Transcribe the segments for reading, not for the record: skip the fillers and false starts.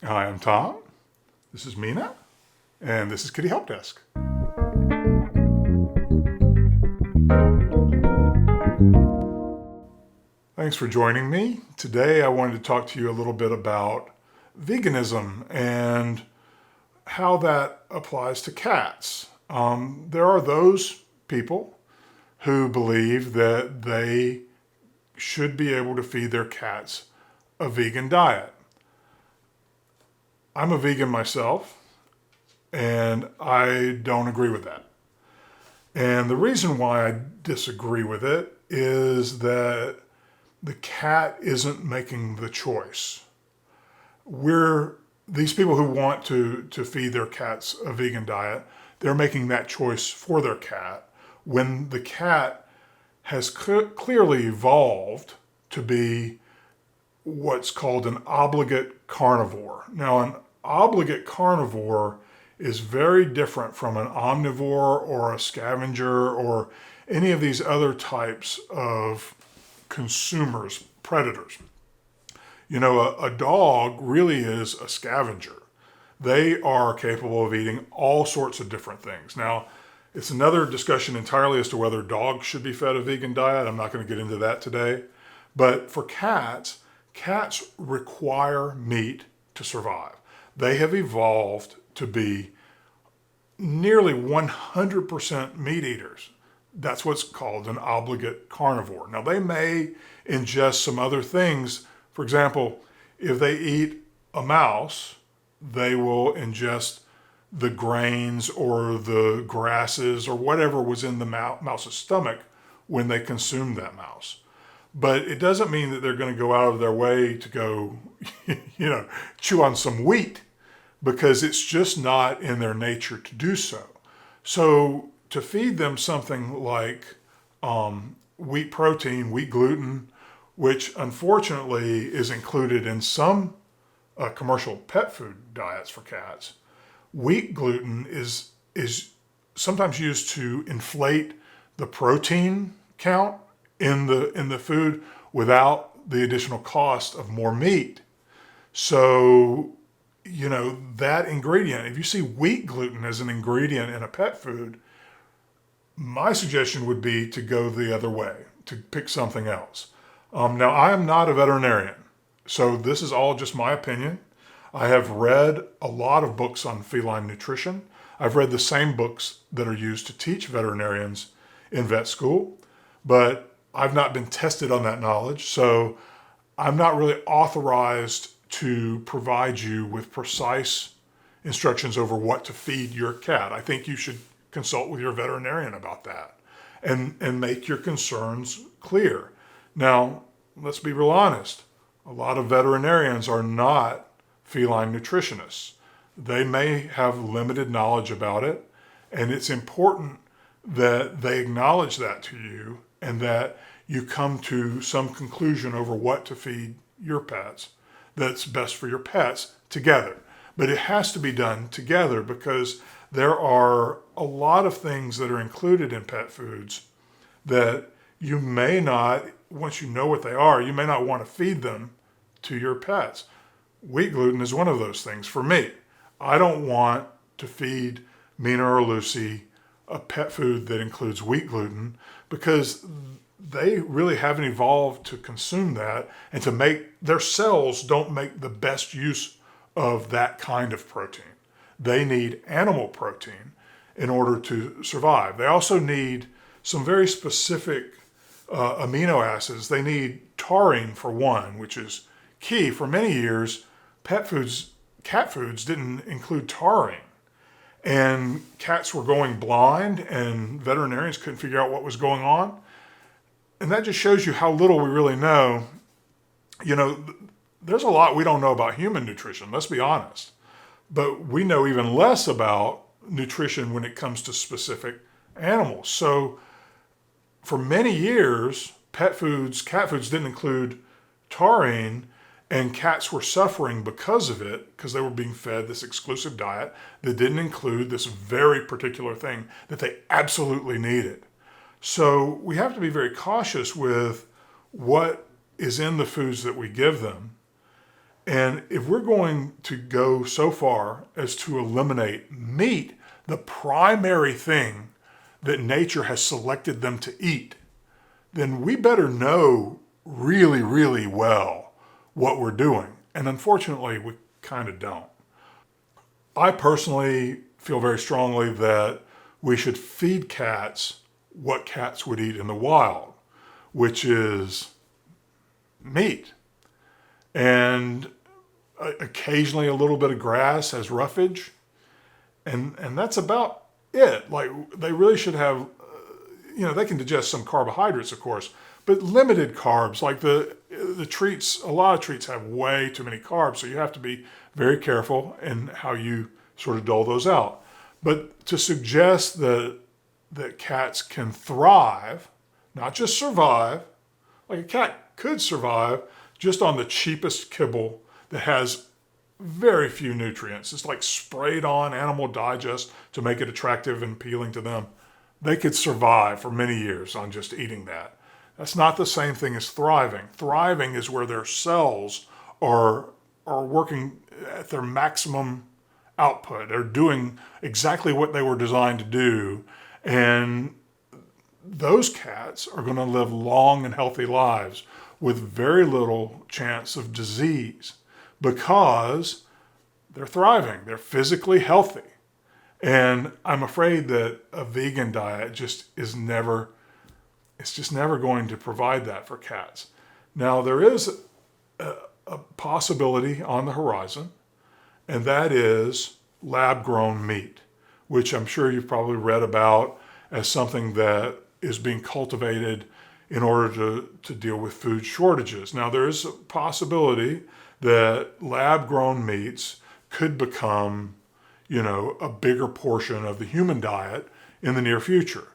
Hi, I'm Tom. This is Mina, and this is Kitty Help Desk. Thanks for joining me. Today I wanted to talk to you a little bit about veganism and how that applies to cats. There are those people who believe that they should be able to feed their cats a vegan diet. I'm a vegan myself, and I don't agree with that. And the reason why I disagree with it is that the cat isn't making the choice. These people who want to feed their cats a vegan diet, they're making that choice for their cat when the cat has clearly evolved to be what's called an obligate carnivore. Now, an obligate carnivore is very different from an omnivore or a scavenger or any of these other types of consumers, predators. You know, a dog really is a scavenger. They are capable of eating all sorts of different things. Now, it's another discussion entirely as to whether dogs should be fed a vegan diet. I'm not going to get into that today. But for cats, cats require meat to survive. They have evolved to be nearly 100% meat eaters. That's what's called an obligate carnivore. Now, they may ingest some other things. For example, if they eat a mouse, they will ingest the grains or the grasses or whatever was in the mouse's stomach when they consume that mouse. But it doesn't mean that they're going to go out of their way to go, chew on some wheat, because it's just not in their nature to do so. So to feed them something like wheat protein, wheat gluten, which unfortunately is included in some commercial pet food diets for cats, wheat gluten is sometimes used to inflate the protein count in the food without the additional cost of more meat. So, that ingredient, if you see wheat gluten as an ingredient in a pet food, my suggestion would be to go the other way, to pick something else. Now, I am not a veterinarian, so this is all just my opinion. I have read a lot of books on feline nutrition. I've read the same books that are used to teach veterinarians in vet school, but I've not been tested on that knowledge, so I'm not really authorized to provide you with precise instructions over what to feed your cat. I think you should consult with your veterinarian about that and make your concerns clear. Now, let's be real honest. A lot of veterinarians are not feline nutritionists. They may have limited knowledge about it, and it's important that they acknowledge that to you and that you come to some conclusion over what to feed your pets that's best for your pets together. But it has to be done together because there are a lot of things that are included in pet foods that you may not, once you know what they are, you may not want to feed them to your pets. Wheat gluten is one of those things for me. I don't want to feed Mina or Lucy a pet food that includes wheat gluten because they really haven't evolved to consume that, and to make their cells don't make the best use of that kind of protein. They need animal protein in order to survive. They also need some very specific amino acids. They need taurine for one, which is key. For many years, cat foods didn't include taurine. And cats were going blind and veterinarians couldn't figure out what was going on. And that just shows you how little we really know. There's a lot we don't know about human nutrition, let's be honest. But we know even less about nutrition when it comes to specific animals. So for many years, cat foods didn't include taurine, and cats were suffering because of it, because they were being fed this exclusive diet that didn't include this very particular thing that they absolutely needed. So we have to be very cautious with what is in the foods that we give them And if we're going to go so far as to eliminate meat, the primary thing that nature has selected them to eat, then we better know really, really well what we're doing. And unfortunately, we kind of don't. I personally feel very strongly that we should feed cats what cats would eat in the wild, which is meat. And occasionally a little bit of grass as roughage. And that's about it. Like, they really should have, they can digest some carbohydrates, of course, but limited carbs. Like the treats, a lot of treats have way too many carbs, so you have to be very careful in how you sort of dole those out. But to suggest that cats can thrive, not just survive, like a cat could survive just on the cheapest kibble that has very few nutrients. It's like sprayed on Animal Digest to make it attractive and appealing to them. They could survive for many years on just eating that. That's not the same thing as thriving. Thriving is where their cells are working at their maximum output. They're doing exactly what they were designed to do. And those cats are going to live long and healthy lives with very little chance of disease because they're thriving. They're physically healthy. And I'm afraid that a vegan diet is never going to provide that for cats. Now, there is a possibility on the horizon, and that is lab-grown meat, which I'm sure you've probably read about as something that is being cultivated in order to deal with food shortages. Now, there is a possibility that lab-grown meats could become, a bigger portion of the human diet in the near future.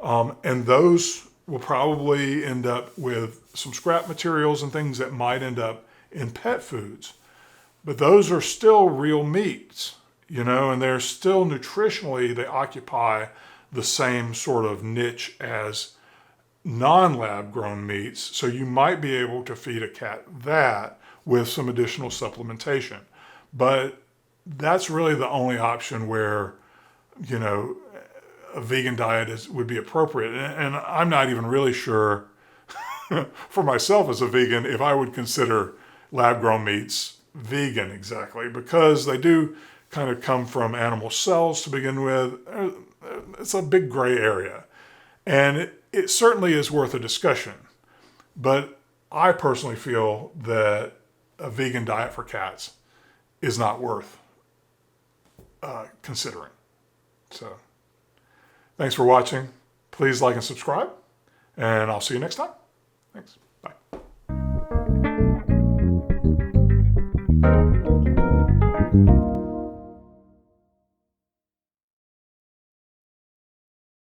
And those will probably end up with some scrap materials and things that might end up in pet foods. But those are still real meats, and they're still nutritionally, they occupy the same sort of niche as non-lab grown meats. So you might be able to feed a cat that with some additional supplementation. But that's really the only option where, a vegan diet would be appropriate. And I'm not even really sure for myself as a vegan if I would consider lab-grown meats vegan exactly, because they do kind of come from animal cells to begin with. It's a big gray area. And it certainly is worth a discussion. But I personally feel that a vegan diet for cats is not worth considering. So thanks for watching. Please like and subscribe, and I'll see you next time. Thanks.